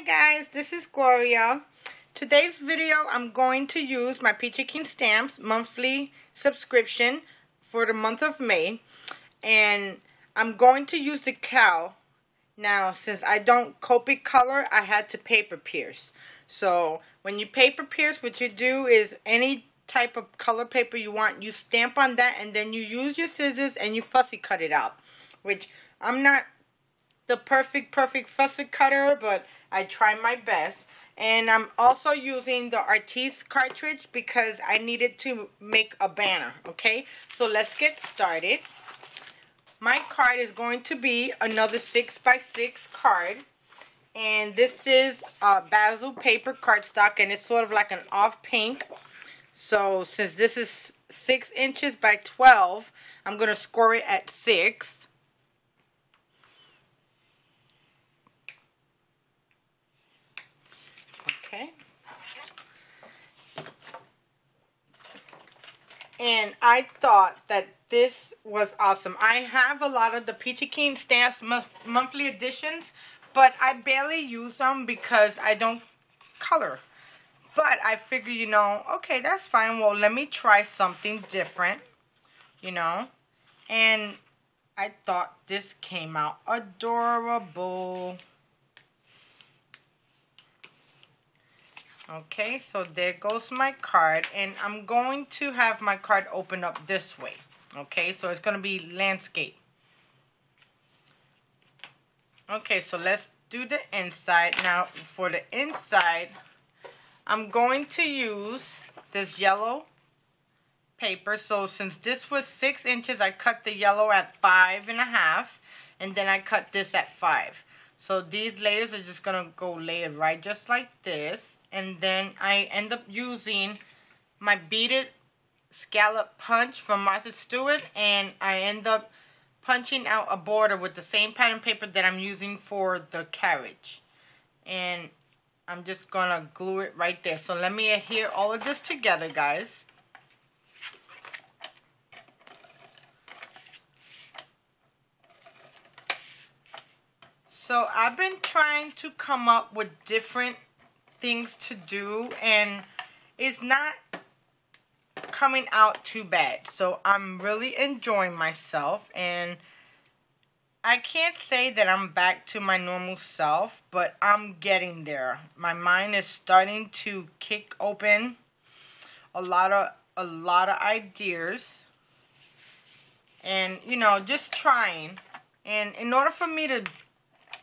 guys, this is Gloria. Today's video I'm going to use my Peachy Keen Stamps monthly subscription for the month of May, and I'm going to use the cal. Now since I don't Copic color, I had to paper pierce. So when you paper pierce, what you do is any type of color paper you want, you stamp on that and then you use your scissors and you fussy cut it out, which I'm not the perfect fussy cutter, but I try my best. And I'm also using the Artiste cartridge because I needed to make a banner. Okay, so let's get started. My card is going to be another 6x6 card, and this is Basil paper cardstock, and it's sort of like an off pink. So since this is 6 inches by 12, I'm going to score it at 6. Okay. And I thought that this was awesome. I have a lot of the Peachy Keen Stamps monthly editions, but I barely use them because I don't color. But I figure, you know, okay, that's fine. Well, let me try something different, you know. And I thought this came out adorable. Okay, so there goes my card, and I'm going to have my card open up this way. Okay, so it's going to be landscape. Okay, so let's do the inside. Now, for the inside, I'm going to use this yellow paper. So since this was 6 inches, I cut the yellow at 5.5, and then I cut this at 5. So these layers are just going to go layered right just like this. And then I end up using my beaded scallop punch from Martha Stewart, and I end up punching out a border with the same pattern paper that I'm using for the carriage. And I'm just going to glue it right there. So let me adhere all of this together, guys. So I've been trying to come up with different things to do, and it's not coming out too bad. So I'm really enjoying myself, and I can't say that I'm back to my normal self, but I'm getting there. My mind is starting to kick open a lot of ideas, and you know, just trying. And in order for me to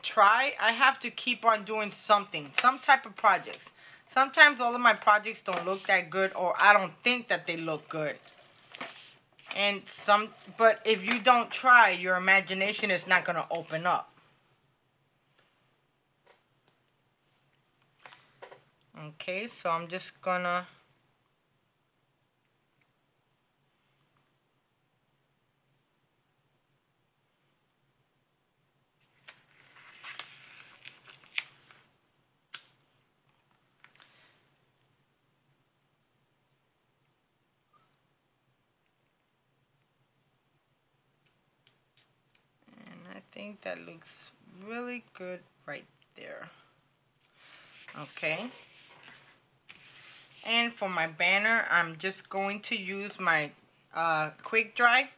try, I have to keep on doing something, some type of projects. Sometimes all of my projects don't look that good, or I don't think that they look good. But if you don't try, your imagination is not going to open up. Okay, so I'm just gonna I think that looks really good right there. Okay. And for my banner, I'm just going to use my quick dry.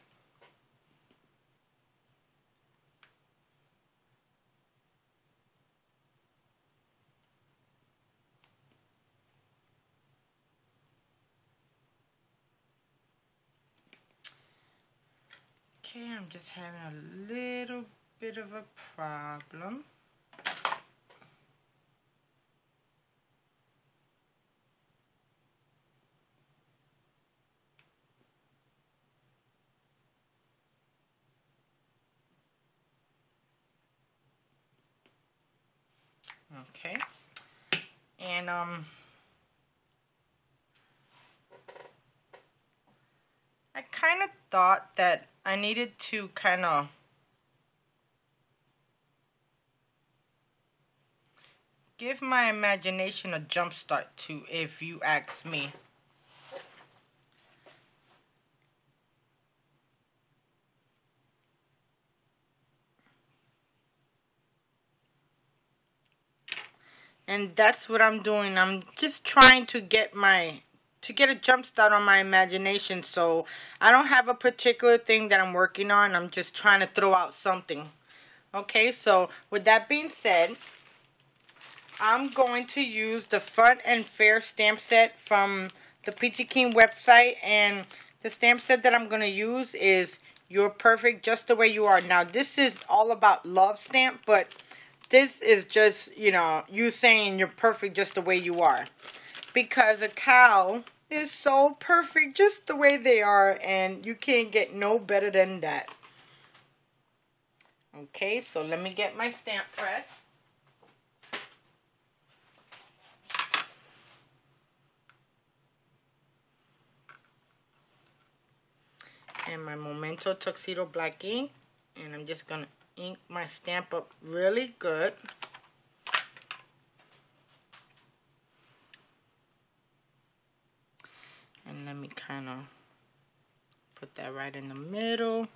Okay, I'm just having a little bit of a problem. Okay, and I kind of thought that I needed to kind of give my imagination a jump start too, if you ask me. And that's what I'm doing. I'm just trying to get a jump start on my imagination. So I don't have a particular thing that I'm working on. I'm just trying to throw out something. Okay, so with that being said, I'm going to use the Fun and Fair stamp set from the Peachy Keen website. And the stamp set that I'm going to use is You're Perfect Just the Way You Are. Now, this is all about love stamp, but this is just, you know, you saying you're perfect just the way you are. Because a cow is so perfect just the way they are, and you can't get no better than that. Okay, so let me get my stamp press. And my Memento Tuxedo black ink. And I'm just going to ink my stamp up really good. And let me kind of put that right in the middle.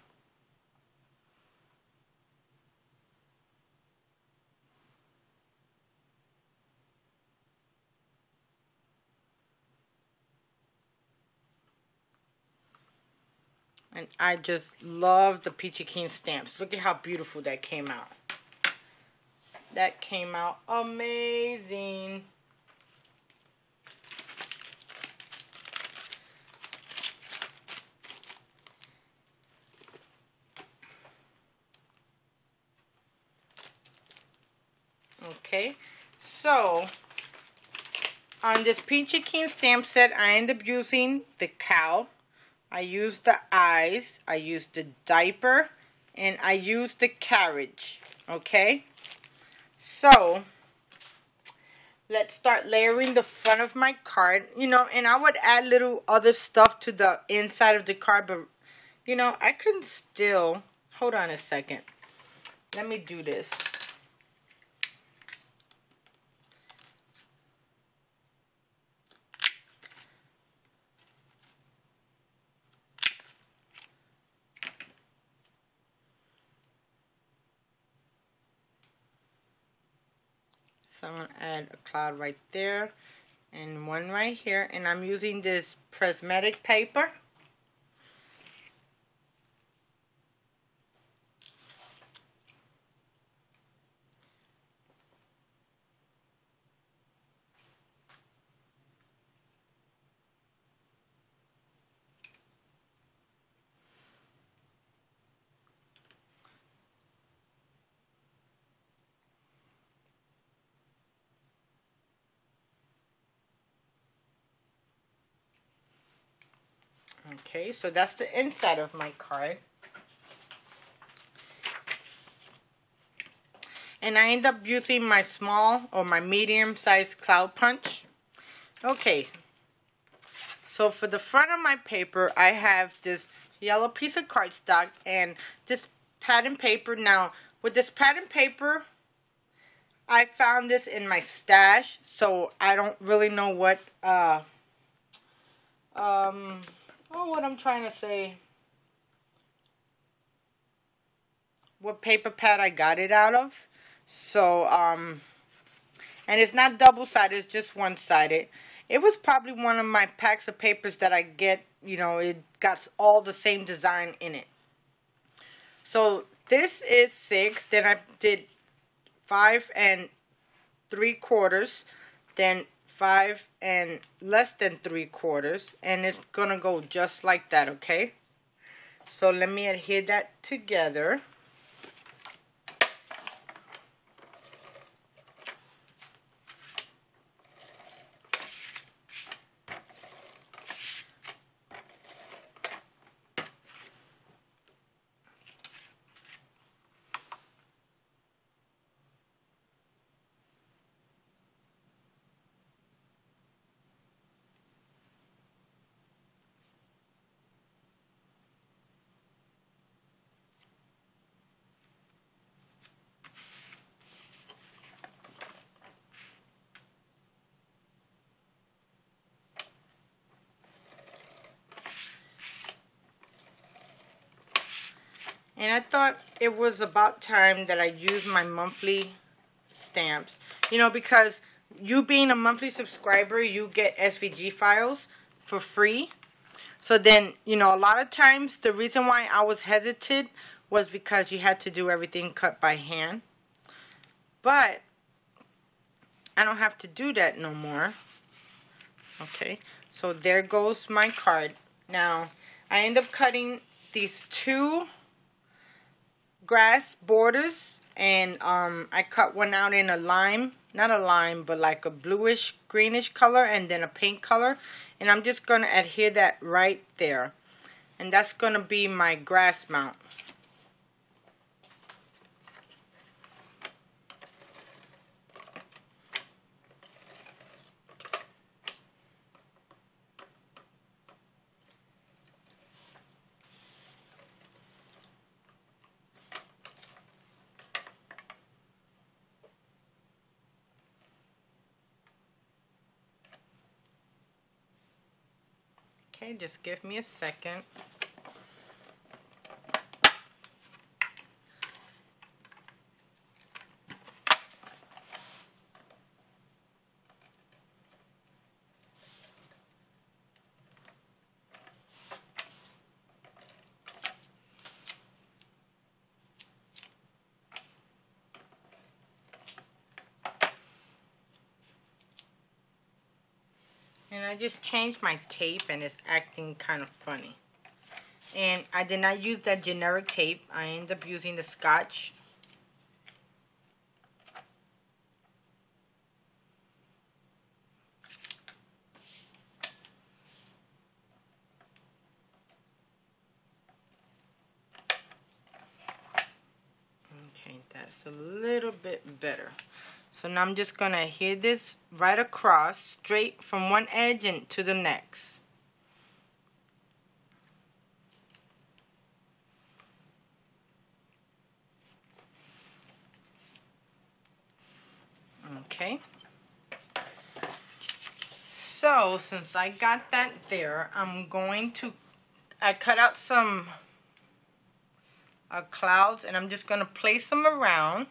And I just love the Peachy Keen stamps. Look at how beautiful that came out. That came out amazing. Okay, so on this Peachy Keen stamp set, I end up using the cow. I used the eyes, I used the diaper, and I used the carriage, okay? So, let's start layering the front of my card, you know, and I would add little other stuff to the inside of the card, but, you know, I couldn't still, hold on a second, let me do this. So I'm going to add a cloud right there and one right here. And I'm using this prismatic paper. Okay, so that's the inside of my card. And I end up using my small or my medium-sized cloud punch. Okay, so for the front of my paper, I have this yellow piece of cardstock and this pattern paper. Now, with this pattern paper, I found this in my stash, so I don't really know what, what I'm trying to say. What paper pad I got it out of. So, and it's not double-sided, it's just one-sided. It was probably one of my packs of papers that I get, you know, it got all the same design in it. So, this is 6, then I did 5 3/4, then 5 and less than 3/4, and it's gonna go just like that, okay? So let me adhere that together. And I thought it was about time that I used my monthly stamps. You know, because you being a monthly subscriber, you get SVG files for free. So then, you know, a lot of times the reason why I was hesitant was because you had to do everything cut by hand. But I don't have to do that no more. Okay, so there goes my card. Now, I end up cutting these two grass borders, and I cut one out in a lime, not a lime, but like a bluish greenish color, and then a pink color, and I'm just going to adhere that right there, and that's going to be my grass mount. Okay, just give me a second. And I just changed my tape and it's acting kind of funny. And I did not use that generic tape. I ended up using the Scotch. Okay, that's a little bit better. So now I'm just going to adhere this right across, straight from one edge and to the next. Okay. So, since I got that there, I cut out some clouds, and I'm just going to place them around.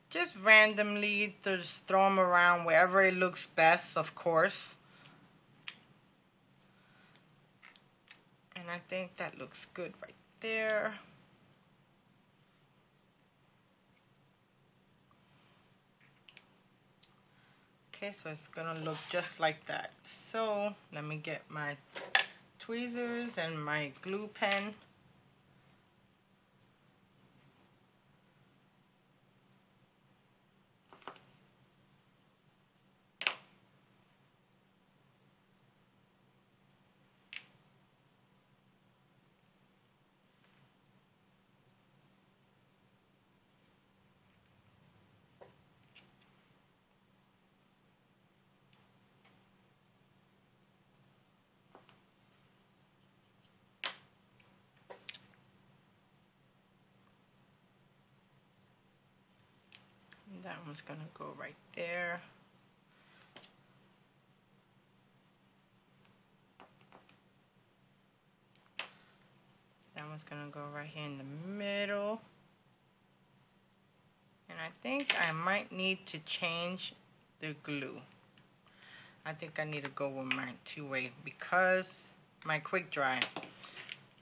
Just randomly, just throw them around wherever it looks best, of course. And I think that looks good right there. Okay, so it's gonna look just like that. So let me get my tweezers and my glue pen. That one's gonna go right there. That one's gonna go right here in the middle. And I think I might need to change the glue. I think I need to go with my two-way because my quick dry.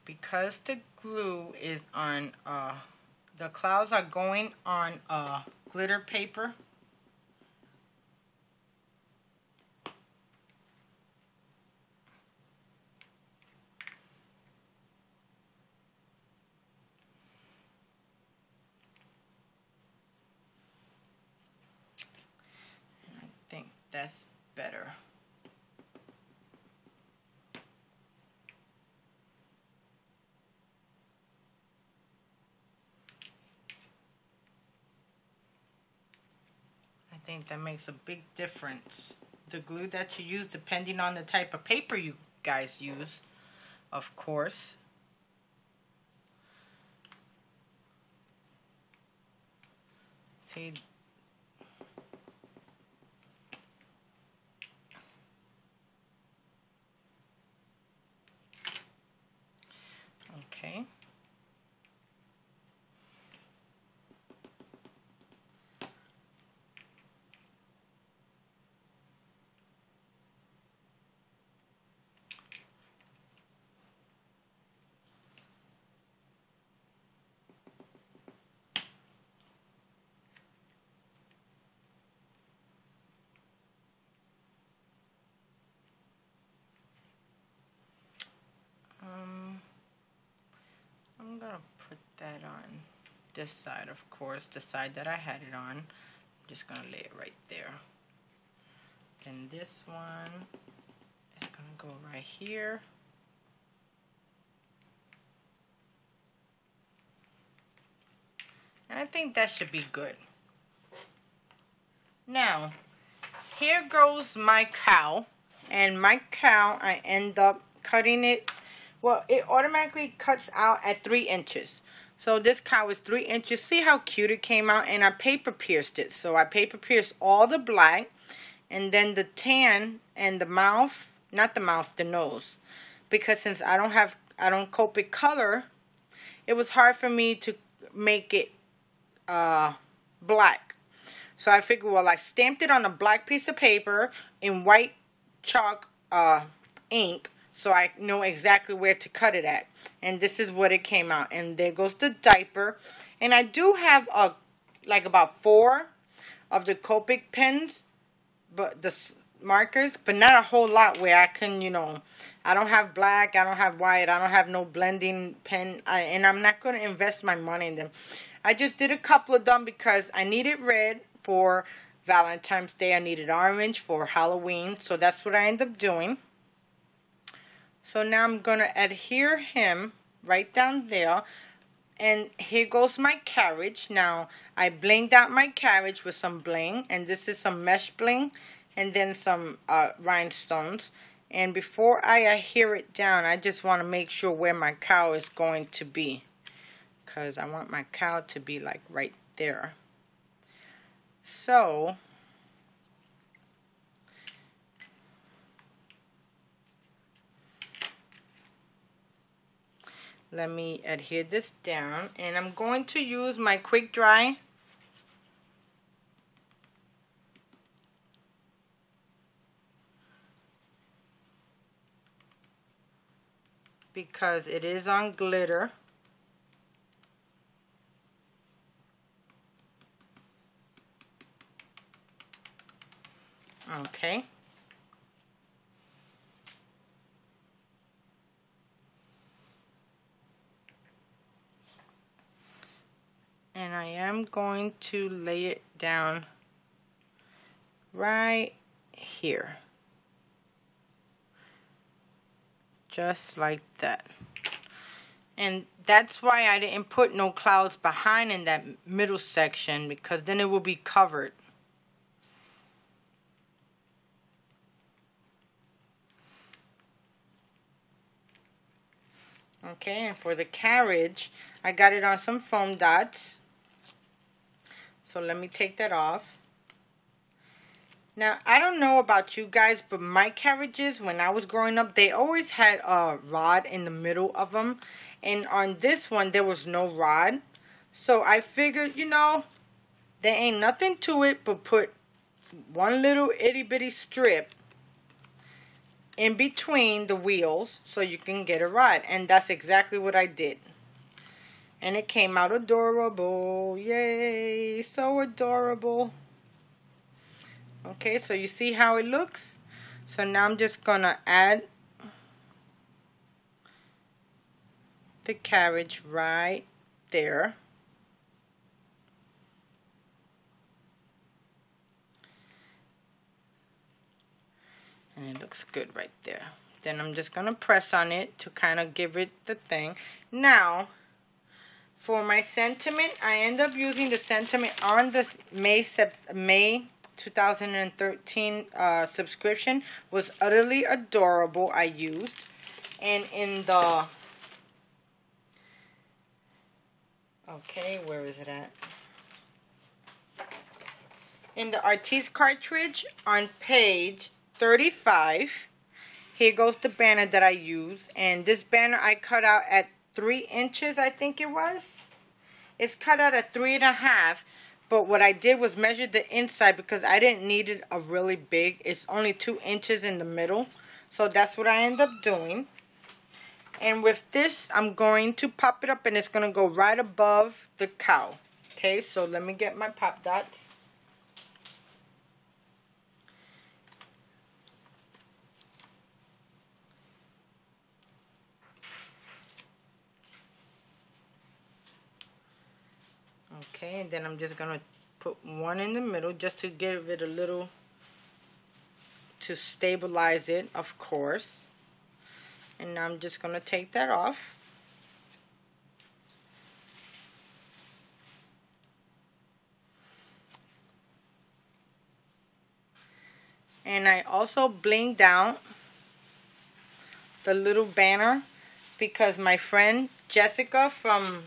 Because the glue is on, the clouds are going on glitter paper. And I think that's better. I think that makes a big difference. The glue that you use, depending on the type of paper you guys use, of course. See, okay. that on this side, of course, the side that I had it on. I'm just going to lay it right there. And this one is going to go right here. And I think that should be good. Now, here goes my cow. And my cow, I end up cutting it. Well, it automatically cuts out at 3 inches. So this cow is 3 inches. See how cute it came out? And I paper pierced it. So I paper pierced all the black. And then the tan and the mouth. Not the mouth, the nose. Because since I don't Copic color, it was hard for me to make it black. So I figured, well, I stamped it on a black piece of paper in white chalk ink, so I know exactly where to cut it at. And this is what it came out. And there goes the diaper. And I do have like about 4 of the Copic pens, but the markers, but not a whole lot where I can, you know, I don't have black, I don't have white, I don't have no blending pen, and I'm not going to invest my money in them. I just did a couple of them because I needed red for Valentine's Day. I needed orange for Halloween. So that's what I end up doing. So now I'm going to adhere him right down there. And here goes my carriage. Now I blinged out my carriage with some bling. And this is some mesh bling. And then some rhinestones. And before I adhere it down, I just want to make sure where my cow is going to be. Because I want my cow to be like right there. So, let me adhere this down, and I'm going to use my quick dry because it is on glitter. Okay. And I am going to lay it down right here. Just like that. And that's why I didn't put no clouds behind in that middle section, because then it will be covered. Okay, and for the carriage, I got it on some foam dots. So let me take that off. Now, I don't know about you guys, but my carriages, when I was growing up, they always had a rod in the middle of them. And on this one, there was no rod. So I figured, you know, there ain't nothing to it but put one little itty bitty strip in between the wheels so you can get a rod. And that's exactly what I did. And it came out adorable. Yay, so adorable. Okay, so you see how it looks? So now I'm just gonna add the carriage right there. And it looks good right there. Then I'm just going to press on it to kind of give it the thing. Now, for my sentiment, I end up using the sentiment on the May 2013 subscription. Was Utterly Adorable I used. And in the... Okay, where is it at? In the Artiste cartridge on page 35, here goes the banner that I use, and this banner I cut out at 3 inches, I think it was. It's cut out at 3.5, but what I did was measure the inside because I didn't need it a really big. It's only 2 inches in the middle, so that's what I end up doing. And with this, I'm going to pop it up, and it's going to go right above the cow. Okay, so let me get my pop dots. Okay, and then I'm just going to put one in the middle just to give it a little, to stabilize it, of course. And now I'm just going to take that off. And I also blinged out the little banner because my friend Jessica from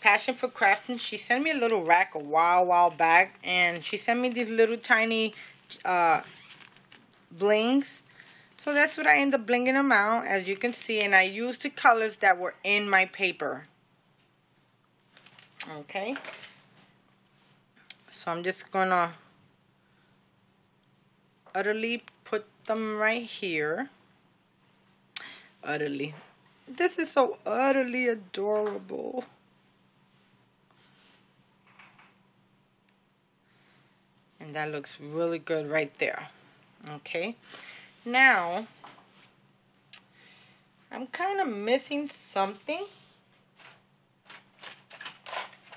Passion for Crafting, she sent me a little rack a while back, and she sent me these little tiny blings. So that's what I ended up blinging them out, as you can see, and I used the colors that were in my paper. Okay, so I'm just gonna Udderly put them right here. Udderly. This is so utterly adorable. And that looks really good right there. Okay. Now, I'm kind of missing something.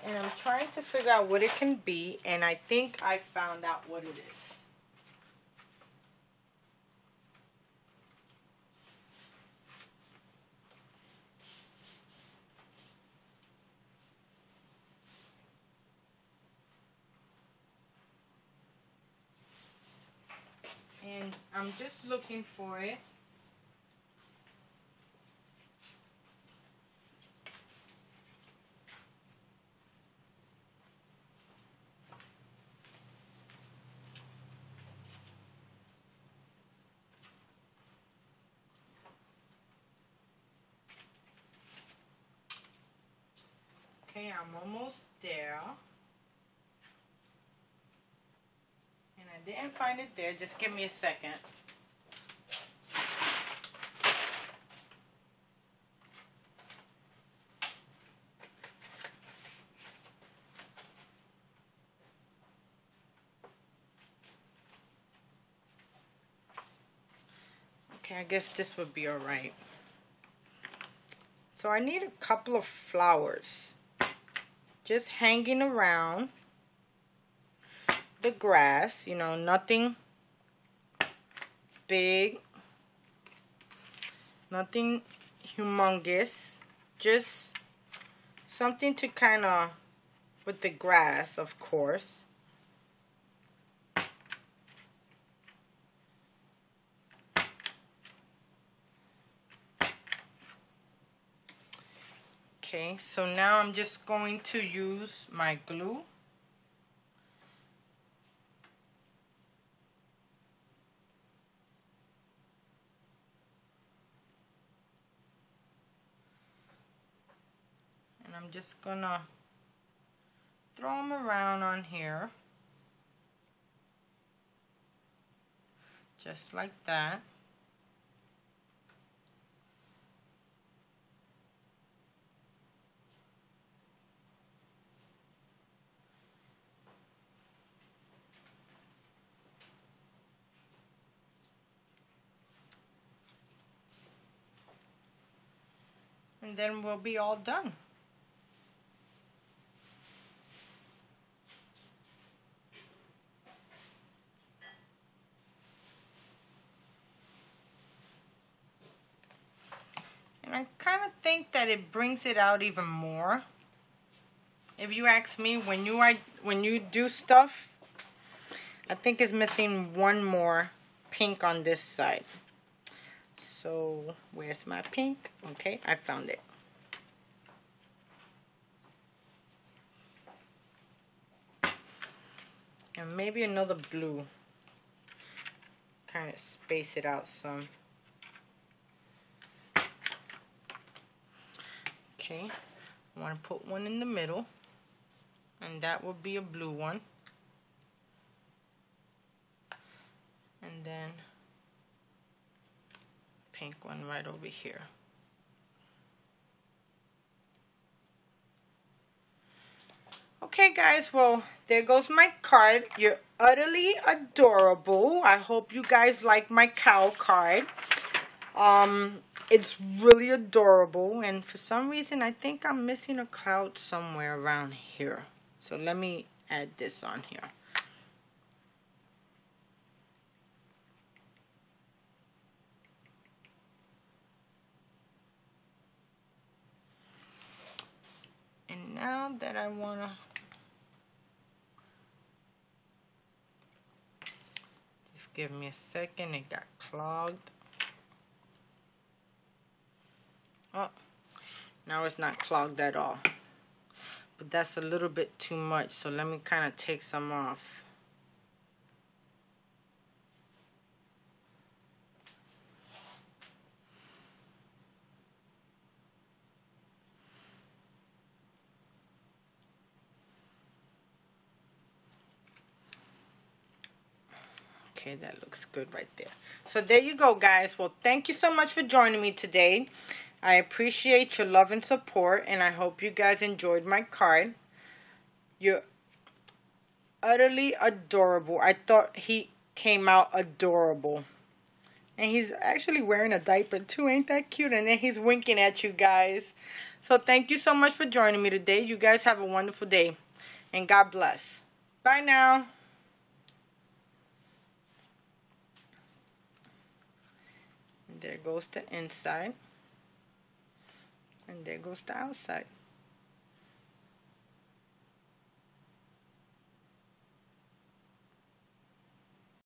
And I'm trying to figure out what it can be. And I think I found out what it is. And I'm just looking for it. Okay, I'm almost there. And I didn't find it there. Just give me a second. Okay, I guess this would be alright. So I need a couple of flowers just hanging around the grass, you know, nothing big, nothing humongous, just something to kind of, with the grass, of course. Okay, so now I'm just going to use my glue. And I'm just gonna throw them around on here. Just like that. And then we'll be all done. And I kind of think that it brings it out even more. If you ask me, when you do stuff, I think it's missing one more pink on this side. So, where's my pink? Okay, I found it. And maybe another blue. Kind of space it out some. Okay, I want to put one in the middle. And that will be a blue one. And then pink one right over here. Okay guys, well, there goes my card. You're utterly adorable. I hope you guys like my cow card. It's really adorable, and for some reason I think I'm missing a cloud somewhere around here. So let me add this on here. And now that I want to just give me a second, it got clogged. Oh, now it's not clogged at all. But that's a little bit too much, so let me kind of take some off. Okay, that looks good right there. So there you go, guys. Well, thank you so much for joining me today. I appreciate your love and support, and I hope you guys enjoyed my card. You're utterly adorable. I thought he came out adorable. And he's actually wearing a diaper too. Ain't that cute? And then he's winking at you guys. So thank you so much for joining me today. You guys have a wonderful day. And God bless. Bye now. And there goes the inside. And there goes the outside.